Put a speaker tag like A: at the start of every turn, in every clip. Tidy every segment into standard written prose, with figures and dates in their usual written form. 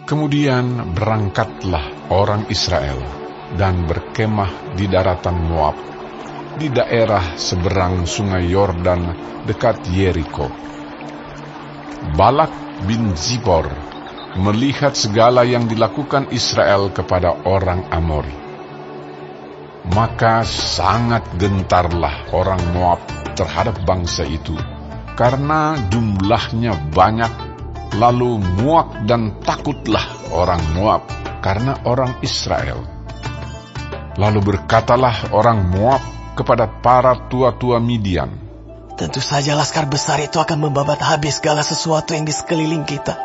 A: Kemudian berangkatlah orang Israel dan berkemah di daratan Moab, di daerah seberang sungai Yordan dekat Yeriko. Balak bin Zipor melihat segala yang dilakukan Israel kepada orang Amori. Maka sangat gentarlah orang Moab terhadap bangsa itu, karena jumlahnya banyak. Lalu muak dan takutlah orang Moab karena orang Israel. Lalu berkatalah orang Moab kepada para tua-tua Midian,
B: tentu saja laskar besar itu akan membabat habis segala sesuatu yang di sekeliling kita,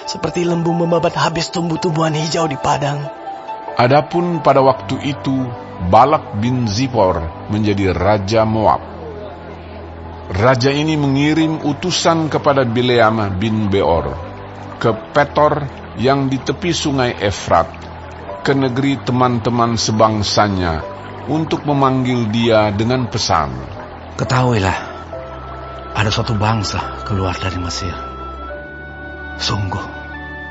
B: seperti lembu membabat habis tumbuh-tumbuhan hijau di padang.
A: Adapun pada waktu itu Balak bin Zipor menjadi raja Moab. Raja ini mengirim utusan kepada Bileam bin Beor ke Petor yang di tepi sungai Efrat, ke negeri teman-teman sebangsanya, untuk memanggil dia dengan pesan,
C: ketahuilah, ada suatu bangsa keluar dari Mesir. Sungguh,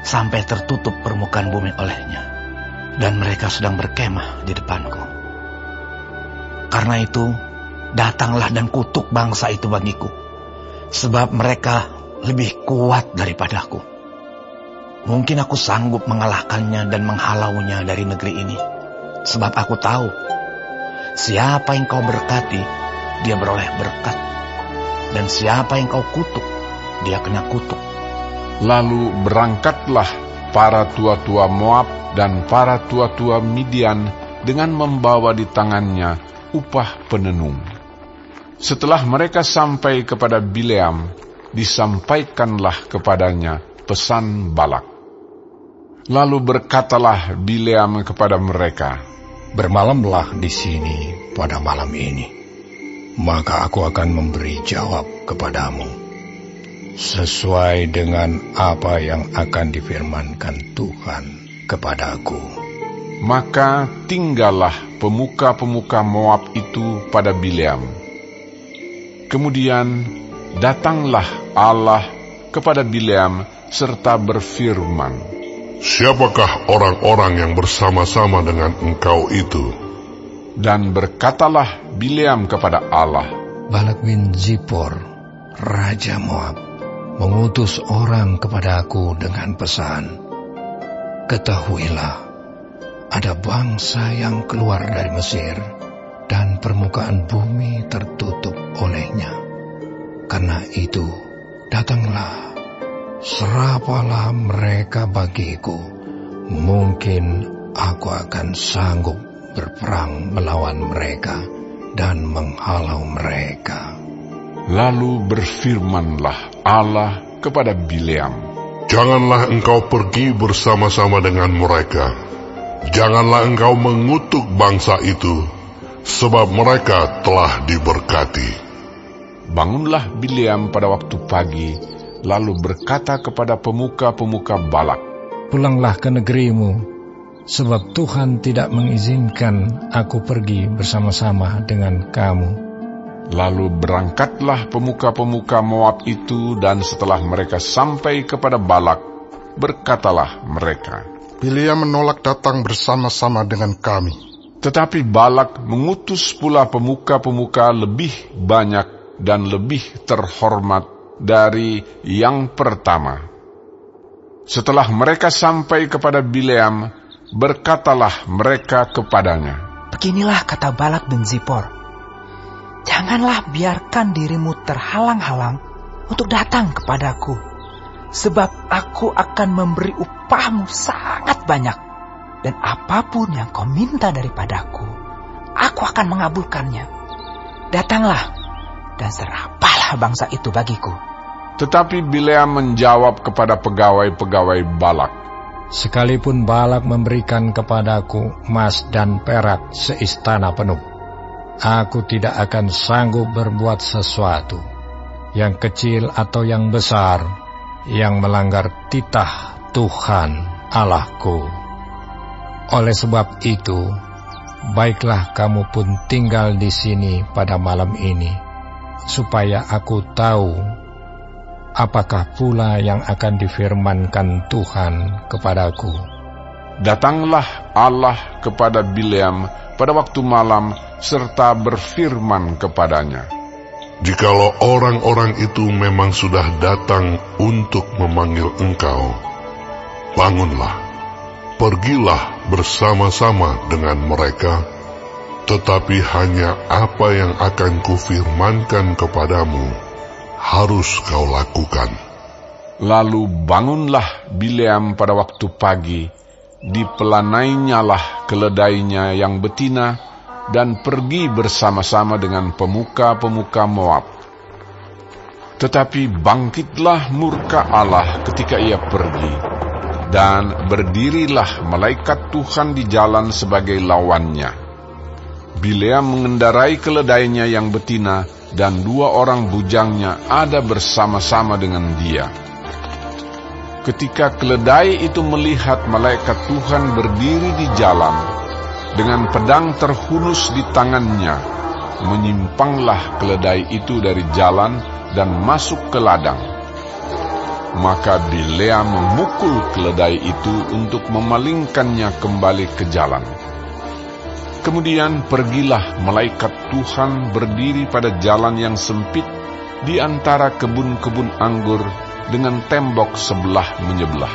C: sampai tertutup permukaan bumi olehnya, dan mereka sedang berkemah di depanku. Karena itu, datanglah dan kutuk bangsa itu bagiku, sebab mereka lebih kuat daripadaku. Mungkin aku sanggup mengalahkannya dan menghalaunya dari negeri ini, sebab aku tahu, siapa yang kau berkati, dia beroleh berkat, dan siapa yang kau kutuk, dia kena kutuk.
A: Lalu berangkatlah para tua-tua Moab dan para tua-tua Midian dengan membawa di tangannya upah penenung. Setelah mereka sampai kepada Bileam, disampaikanlah kepadanya pesan Balak. Lalu berkatalah Bileam kepada mereka,
D: bermalamlah di sini pada malam ini, maka aku akan memberi jawab kepadamu, sesuai dengan apa yang akan difirmankan Tuhan kepadaku.
A: Maka tinggallah pemuka-pemuka Moab itu pada Bileam. Kemudian datanglah Allah kepada Bileam serta berfirman,
E: siapakah orang-orang yang bersama-sama dengan engkau itu?
A: Dan berkatalah Bileam kepada Allah,
D: Balak bin Zipor, raja Moab, mengutus orang kepada aku dengan pesan, ketahuilah, ada bangsa yang keluar dari Mesir, dan permukaan bumi tertutup olehnya. Karena itu, datanglah, serapalah mereka bagiku. Mungkin aku akan sanggup berperang melawan mereka dan menghalau mereka.
A: Lalu berfirmanlah Allah kepada Bileam,
E: janganlah engkau pergi bersama-sama dengan mereka. Janganlah engkau mengutuk bangsa itu, sebab mereka telah diberkati.
A: Bangunlah Bileam pada waktu pagi, lalu berkata kepada pemuka-pemuka Balak,
D: pulanglah ke negerimu, sebab Tuhan tidak mengizinkan aku pergi bersama-sama dengan kamu.
A: Lalu berangkatlah pemuka-pemuka Moab itu, dan setelah mereka sampai kepada Balak, berkatalah mereka,
F: Bileam menolak datang bersama-sama dengan kami.
A: Tetapi Balak mengutus pula pemuka-pemuka lebih banyak dan lebih terhormat dari yang pertama. Setelah mereka sampai kepada Bileam, berkatalah mereka kepadanya,
G: beginilah kata Balak bin Zipor, janganlah biarkan dirimu terhalang-halang untuk datang kepadaku, sebab aku akan memberi upahmu sangat banyak. Dan apapun yang kau minta daripadaku, aku akan mengabulkannya. Datanglah dan serapalah bangsa itu bagiku.
A: Tetapi Bileam menjawab kepada pegawai-pegawai Balak,
D: sekalipun Balak memberikan kepadaku emas dan perak seistana penuh, aku tidak akan sanggup berbuat sesuatu, yang kecil atau yang besar, yang melanggar titah Tuhan Allahku. Oleh sebab itu, baiklah kamu pun tinggal di sini pada malam ini, supaya aku tahu apakah pula yang akan difirmankan Tuhan kepadaku?
A: Datanglah Allah kepada Bileam pada waktu malam serta berfirman kepadanya,
E: Jikalau orang-orang itu memang sudah datang untuk memanggil engkau, bangunlah, pergilah bersama-sama dengan mereka, tetapi hanya apa yang akan kufirmankan kepadamu harus kau lakukan.
A: Lalu bangunlah Bileam pada waktu pagi, dipelanainyalah keledainya yang betina, dan pergi bersama-sama dengan pemuka-pemuka Moab. Tetapi bangkitlah murka Allah ketika ia pergi, dan berdirilah malaikat Tuhan di jalan sebagai lawannya. Bileam mengendarai keledainya yang betina, dan 2 orang bujangnya ada bersama-sama dengan dia. Ketika keledai itu melihat malaikat Tuhan berdiri di jalan, dengan pedang terhunus di tangannya, menyimpanglah keledai itu dari jalan dan masuk ke ladang. Maka Bileam memukul keledai itu untuk memalingkannya kembali ke jalan. Kemudian pergilah malaikat Tuhan berdiri pada jalan yang sempit di antara kebun-kebun anggur dengan tembok sebelah menyebelah.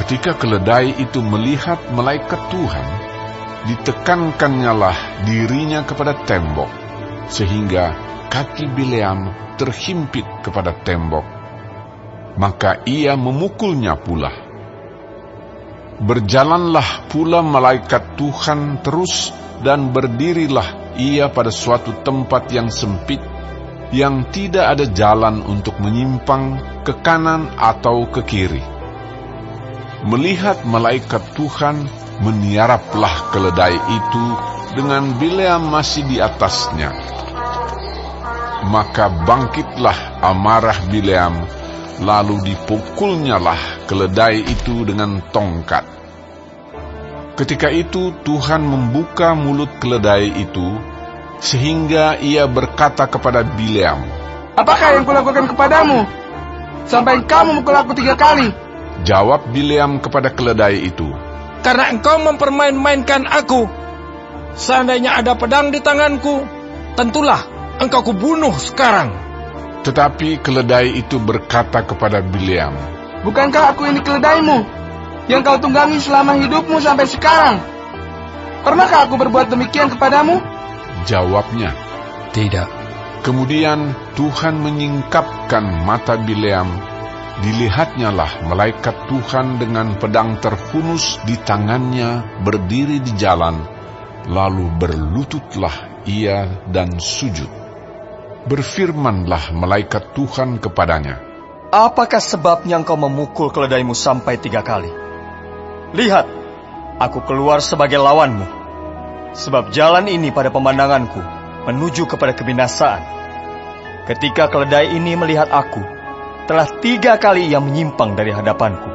A: Ketika keledai itu melihat malaikat Tuhan, ditekankannya dirinya kepada tembok, sehingga kaki Bileam terhimpit kepada tembok. Maka ia memukulnya pula. Berjalanlah pula malaikat Tuhan terus, dan berdirilah ia pada suatu tempat yang sempit, yang tidak ada jalan untuk menyimpang ke kanan atau ke kiri. Melihat malaikat Tuhan, meniaraplah keledai itu dengan Bileam masih di atasnya. Maka bangkitlah amarah Bileam, lalu dipukulnyalah keledai itu dengan tongkat. Ketika itu Tuhan membuka mulut keledai itu, sehingga ia berkata kepada Bileam,
H: Apakah yang kulakukan kepadamu, sampai engkau memukul aku 3 kali?
A: Jawab Bileam kepada keledai itu,
H: Karena engkau mempermain-mainkan aku. Seandainya ada pedang di tanganku, tentulah engkau kubunuh sekarang.
A: Tetapi keledai itu berkata kepada Bileam,
H: Bukankah aku ini keledaimu, yang kau tunggangi selama hidupmu sampai sekarang? Pernahkah aku berbuat demikian kepadamu?
A: Jawabnya,
D: Tidak.
A: Kemudian Tuhan menyingkapkan mata Bileam. Dilihatnyalah malaikat Tuhan dengan pedang terhunus di tangannya berdiri di jalan, lalu berlututlah ia dan sujud. Berfirmanlah malaikat Tuhan kepadanya,
I: Apakah sebabnya engkau memukul keledaimu sampai 3 kali? Lihat, aku keluar sebagai lawanmu, sebab jalan ini pada pemandanganku menuju kepada kebinasaan. Ketika keledai ini melihat aku, telah 3 kali ia menyimpang dari hadapanku.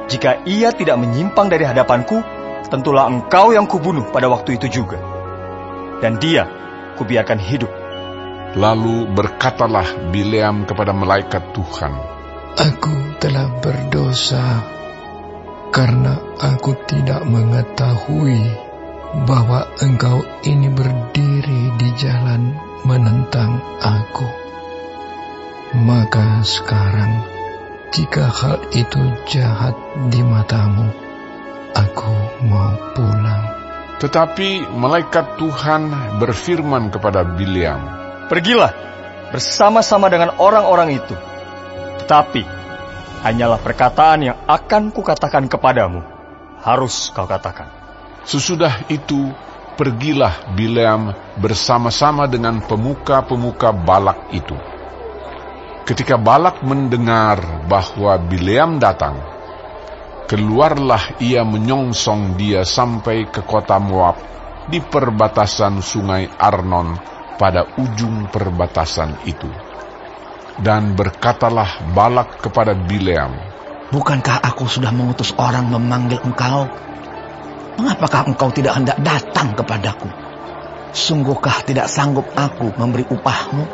I: Jika ia tidak menyimpang dari hadapanku, tentulah engkau yang kubunuh pada waktu itu juga. Dan dia kubiarkan hidup.
A: Lalu berkatalah Bileam kepada malaikat Tuhan,
D: Aku telah berdosa karena aku tidak mengetahui bahwa engkau ini berdiri di jalan menentang aku. Maka sekarang, jika hal itu jahat di matamu, aku mau pulang.
A: Tetapi malaikat Tuhan berfirman kepada Bileam,
I: Pergilah bersama-sama dengan orang-orang itu. Tetapi hanyalah perkataan yang akan kukatakan kepadamu harus kau katakan.
A: Sesudah itu pergilah Bileam bersama-sama dengan pemuka-pemuka Balak itu. Ketika Balak mendengar bahwa Bileam datang, keluarlah ia menyongsong dia sampai ke kota Moab di perbatasan sungai Arnon pada ujung perbatasan itu. Dan berkatalah Balak kepada Bileam,
C: Bukankah aku sudah mengutus orang memanggil engkau? Mengapakah engkau tidak hendak datang kepadaku? Sungguhkah tidak sanggup aku memberi upahmu?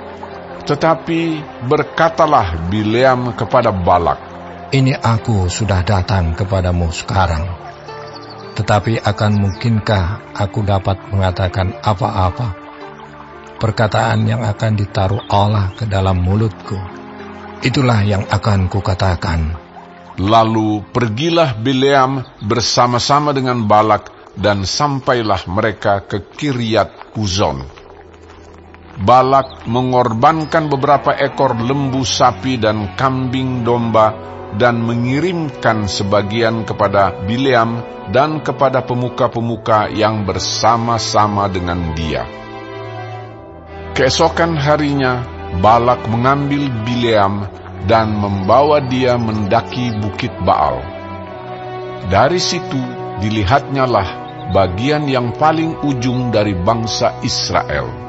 A: Tetapi berkatalah Bileam kepada Balak,
D: "Ini aku sudah datang kepadamu sekarang. Tetapi akan mungkinkah aku dapat mengatakan apa-apa? Perkataan yang akan ditaruh Allah ke dalam mulutku, itulah yang akan kukatakan."
A: Lalu pergilah Bileam bersama-sama dengan Balak, dan sampailah mereka ke Kiryat Huzon. Balak mengorbankan beberapa ekor lembu sapi dan kambing domba, dan mengirimkan sebagian kepada Bileam dan kepada pemuka-pemuka yang bersama-sama dengan dia. Keesokan harinya, Balak mengambil Bileam dan membawa dia mendaki Bukit Baal. Dari situ dilihatnyalah bagian yang paling ujung dari bangsa Israel.